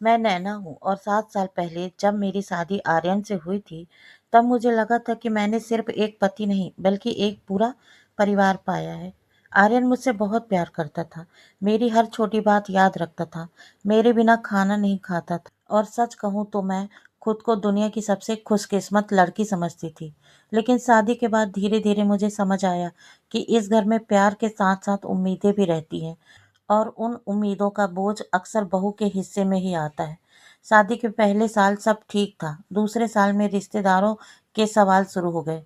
मैं नैना हूँ और 7 साल पहले जब मेरी शादी आर्यन से हुई थी, तब मुझे लगा था कि मैंने सिर्फ एक पति नहीं बल्कि एक पूरा परिवार पाया है। आर्यन मुझसे बहुत प्यार करता था, मेरी हर छोटी बात याद रखता था, मेरे बिना खाना नहीं खाता था और सच कहूँ तो मैं खुद को दुनिया की सबसे खुशकिस्मत लड़की समझती थी। लेकिन शादी के बाद धीरे धीरे मुझे समझ आया कि इस घर में प्यार के साथ साथ उम्मीदें भी रहती हैं और उन उम्मीदों का बोझ अक्सर बहू के हिस्से में ही आता है। शादी के पहले साल सब ठीक था, दूसरे साल में रिश्तेदारों के सवाल शुरू हो गए,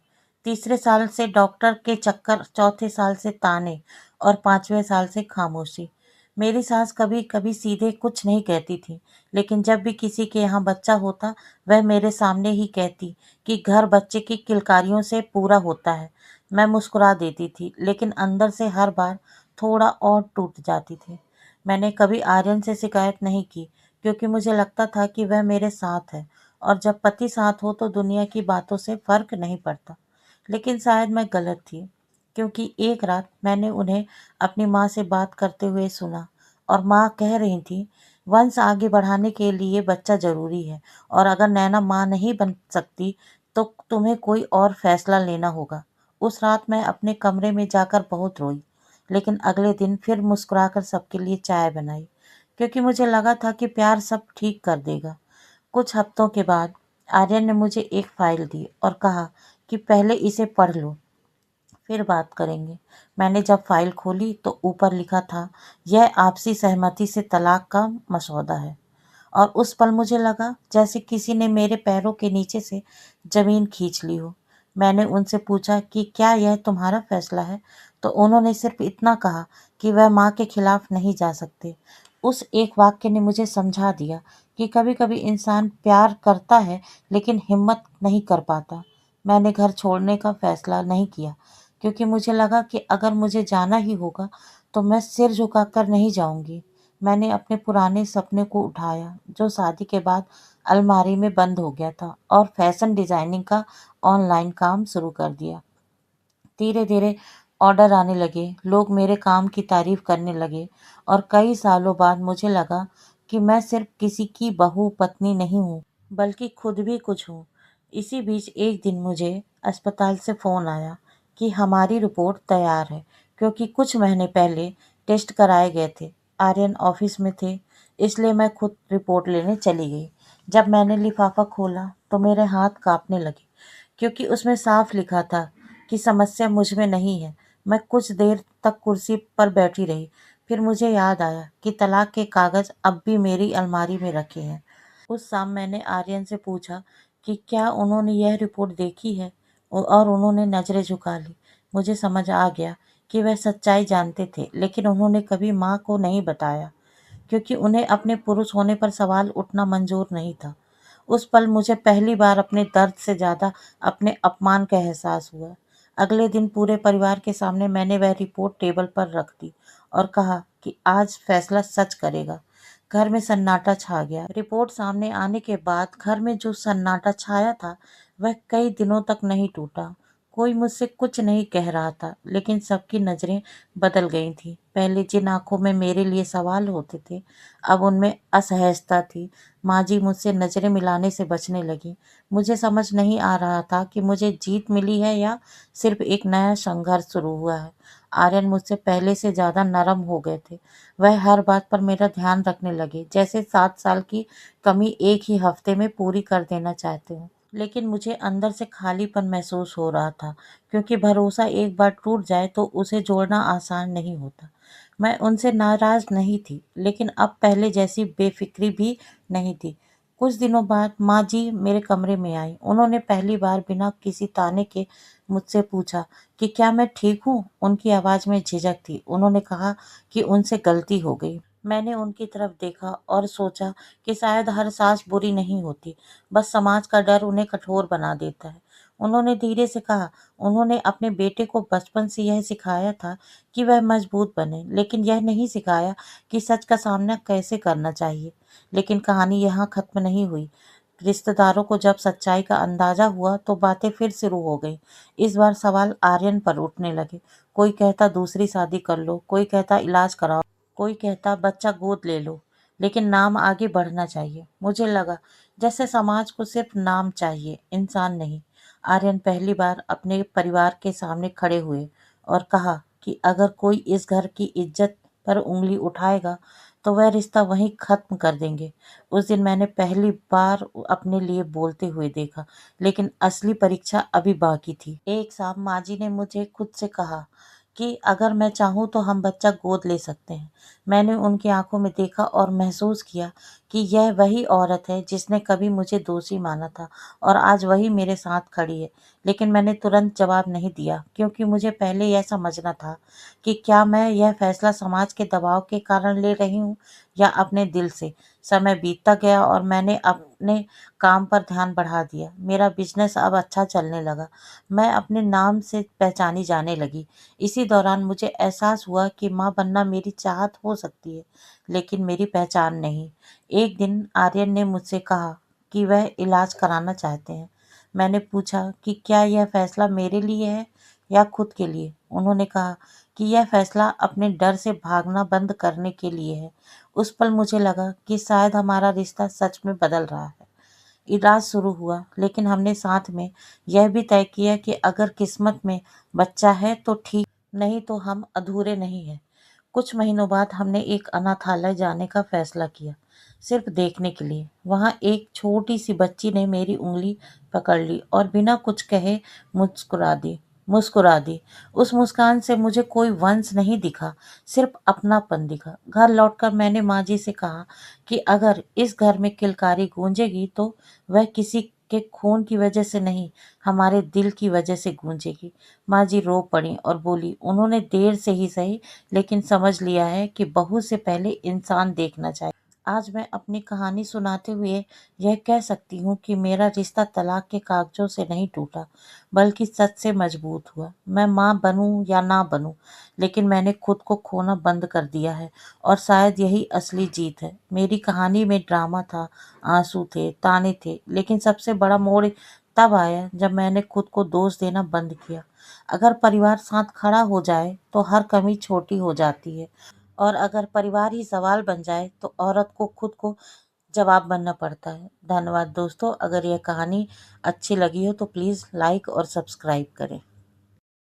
तीसरे साल से डॉक्टर के चक्कर, चौथे साल से ताने और पांचवें साल से खामोशी। मेरी सास कभी कभी सीधे कुछ नहीं कहती थी, लेकिन जब भी किसी के यहाँ बच्चा होता, वह मेरे सामने ही कहती कि घर बच्चे की किलकारियों से पूरा होता है। मैं मुस्कुरा देती थी, लेकिन अंदर से हर बार थोड़ा और टूट जाती थी। मैंने कभी आर्यन से शिकायत नहीं की, क्योंकि मुझे लगता था कि वह मेरे साथ है और जब पति साथ हो तो दुनिया की बातों से फर्क नहीं पड़ता। लेकिन शायद मैं गलत थी, क्योंकि एक रात मैंने उन्हें अपनी माँ से बात करते हुए सुना और माँ कह रही थी, वंश आगे बढ़ाने के लिए बच्चा जरूरी है और अगर नैना माँ नहीं बन सकती तो तुम्हें कोई और फैसला लेना होगा। उस रात मैं अपने कमरे में जाकर बहुत रोई, लेकिन अगले दिन फिर मुस्कुराकर सबके लिए चाय बनाई, क्योंकि मुझे लगा था कि प्यार सब ठीक कर देगा। कुछ हफ्तों के बाद आर्यन ने मुझे एक फाइल दी और कहा कि पहले इसे पढ़ लो, फिर बात करेंगे। मैंने जब फाइल खोली तो ऊपर लिखा था, यह आपसी सहमति से तलाक का मसौदा है। और उस पल मुझे लगा जैसे किसी ने मेरे पैरों के नीचे से जमीन खींच ली हो। मैंने उनसे पूछा कि क्या यह तुम्हारा फैसला है, तो उन्होंने सिर्फ इतना कहा कि वह माँ के खिलाफ नहीं जा सकते। उस एक वाक्य ने मुझे समझा दिया कि कभी कभी इंसान प्यार करता है लेकिन हिम्मत नहीं कर पाता। मैंने घर छोड़ने का फैसला नहीं किया, क्योंकि मुझे लगा कि अगर मुझे जाना ही होगा तो मैं सिर झुकाकर नहीं जाऊंगी। मैंने अपने पुराने सपने को उठाया जो शादी के बाद अलमारी में बंद हो गया था और फैशन डिजाइनिंग का ऑनलाइन काम शुरू कर दिया। धीरे धीरे ऑर्डर आने लगे, लोग मेरे काम की तारीफ करने लगे और कई सालों बाद मुझे लगा कि मैं सिर्फ किसी की बहू पत्नी नहीं हूँ, बल्कि खुद भी कुछ हूँ। इसी बीच एक दिन मुझे अस्पताल से फ़ोन आया कि हमारी रिपोर्ट तैयार है, क्योंकि कुछ महीने पहले टेस्ट कराए गए थे। आर्यन ऑफिस में थे, इसलिए मैं खुद रिपोर्ट लेने चली गई। जब मैंने लिफाफा खोला तो मेरे हाथ कांपने लगे, क्योंकि उसमें साफ लिखा था कि समस्या मुझ में नहीं है। मैं कुछ देर तक कुर्सी पर बैठी रही, फिर मुझे याद आया कि तलाक के कागज अब भी मेरी अलमारी में रखे हैं। उस शाम मैंने आर्यन से पूछा कि क्या उन्होंने यह रिपोर्ट देखी है, और उन्होंने नज़रें झुका ली। मुझे समझ आ गया कि वह सच्चाई जानते थे, लेकिन उन्होंने कभी माँ को नहीं बताया, क्योंकि उन्हें अपने पुरुष होने पर सवाल उठना मंजूर नहीं था। उस पल मुझे पहली बार अपने दर्द से ज़्यादा अपने अपमान का एहसास हुआ। अगले दिन पूरे परिवार के सामने मैंने वह रिपोर्ट टेबल पर रख दी और कहा कि आज फैसला सच करेगा। घर में सन्नाटा छा गया। रिपोर्ट सामने आने के बाद घर में जो सन्नाटा छाया था वह कई दिनों तक नहीं टूटा। कोई मुझसे कुछ नहीं कह रहा था, लेकिन सबकी नज़रें बदल गई थी। पहले जिन आंखों में मेरे लिए सवाल होते थे, अब उनमें असहजता थी। माँ जी मुझसे नज़रें मिलाने से बचने लगी। मुझे समझ नहीं आ रहा था कि मुझे जीत मिली है या सिर्फ एक नया संघर्ष शुरू हुआ है। आर्यन मुझसे पहले से ज़्यादा नरम हो गए थे। वह हर बात पर मेरा ध्यान रखने लगे, जैसे 7 साल की कमी एक ही हफ्ते में पूरी कर देना चाहते हो। लेकिन मुझे अंदर से खालीपन महसूस हो रहा था, क्योंकि भरोसा एक बार टूट जाए तो उसे जोड़ना आसान नहीं होता। मैं उनसे नाराज नहीं थी, लेकिन अब पहले जैसी बेफिक्री भी नहीं थी। कुछ दिनों बाद माँ जी मेरे कमरे में आई। उन्होंने पहली बार बिना किसी ताने के मुझसे पूछा कि क्या मैं ठीक हूँ। उनकी आवाज़ में झिझक थी। उन्होंने कहा कि उनसे गलती हो गई। मैंने उनकी तरफ देखा और सोचा कि शायद हर सास बुरी नहीं होती, बस समाज का डर उन्हें कठोर बना देता है। उन्होंने धीरे से कहा, उन्होंने अपने बेटे को बचपन से यह सिखाया था कि वह मजबूत बने, लेकिन यह नहीं सिखाया कि सच का सामना कैसे करना चाहिए। लेकिन कहानी यहाँ खत्म नहीं हुई। रिश्तेदारों को जब सच्चाई का अंदाजा हुआ तो बातें फिर शुरू हो गई। इस बार सवाल आर्यन पर उठने लगे। कोई कहता दूसरी शादी कर लो, कोई कहता इलाज कराओ, कोई कहता बच्चा गोद ले लो। लेकिन नाम आगे बढ़ना चाहिए। मुझे लगा जैसे समाज को सिर्फ नाम चाहिए, इंसान नहीं। आर्यन पहली बार अपने परिवार के सामने खड़े हुए और कहा कि अगर कोई इस घर की इज्जत पर उंगली उठाएगा तो वह रिश्ता वहीं खत्म कर देंगे। उस दिन मैंने पहली बार अपने लिए बोलते हुए देखा, लेकिन असली परीक्षा अभी बाकी थी। एक शाम माँ जी ने मुझे खुद से कहा कि अगर मैं चाहूँ तो हम बच्चा गोद ले सकते हैं। मैंने उनकी आंखों में देखा और महसूस किया कि यह वही औरत है जिसने कभी मुझे दोषी माना था और आज वही मेरे साथ खड़ी है। लेकिन मैंने तुरंत जवाब नहीं दिया, क्योंकि मुझे पहले यह समझना था कि क्या मैं यह फैसला समाज के दबाव के कारण ले रही हूँ या अपने दिल से। समय बीतता गया और मैंने अपने काम पर ध्यान बढ़ा दिया। मेरा बिजनेस अब अच्छा चलने लगा। मैं अपने नाम से पहचानी जाने लगी। इसी दौरान मुझे एहसास हुआ कि माँ बनना मेरी चाहत हो सकती है, लेकिन मेरी पहचान नहीं। एक दिन आर्यन ने मुझसे कहा कि वह इलाज कराना चाहते हैं। मैंने पूछा कि क्या यह फैसला मेरे लिए है या खुद के लिए। उन्होंने कहा कि यह फैसला अपने डर से भागना बंद करने के लिए है। उस पल मुझे लगा कि शायद हमारा रिश्ता सच में बदल रहा है। इलाज शुरू हुआ, लेकिन हमने साथ में यह भी तय किया कि अगर किस्मत में बच्चा है तो ठीक, नहीं तो हम अधूरे नहीं हैं। कुछ महीनों बाद हमने एक अनाथालय जाने का फैसला किया, सिर्फ देखने के लिए। वहाँ एक छोटी सी बच्ची ने मेरी उंगली पकड़ ली और बिना कुछ कहे मुस्कुरा दी। उस मुस्कान से मुझे कोई वंश नहीं दिखा, सिर्फ अपनापन दिखा। घर लौटकर मैंने माँ जी से कहा कि अगर इस घर में किलकारी गूंजेगी तो वह किसी के खून की वजह से नहीं, हमारे दिल की वजह से गूंजेगी। माँ जी रो पड़ी और बोली, उन्होंने देर से ही सही, लेकिन समझ लिया है कि बहू से पहले इंसान देखना चाहिए। आज मैं अपनी कहानी सुनाते हुए यह कह सकती हूँ कि मेरा रिश्ता तलाक के कागजों से नहीं टूटा, बल्कि सच से मजबूत हुआ। मैं माँ बनूं या ना बनूं, लेकिन मैंने खुद को खोना बंद कर दिया है, और शायद यही असली जीत है। मेरी कहानी में ड्रामा था, आंसू थे, ताने थे, लेकिन सबसे बड़ा मोड़ तब आया जब मैंने खुद को दोष देना बंद किया। अगर परिवार साथ खड़ा हो जाए तो हर कमी छोटी हो जाती है, और अगर परिवार ही सवाल बन जाए तो औरत को खुद को जवाब बनना पड़ता है। धन्यवाद दोस्तों। अगर यह कहानी अच्छी लगी हो तो प्लीज़ लाइक और सब्सक्राइब करें।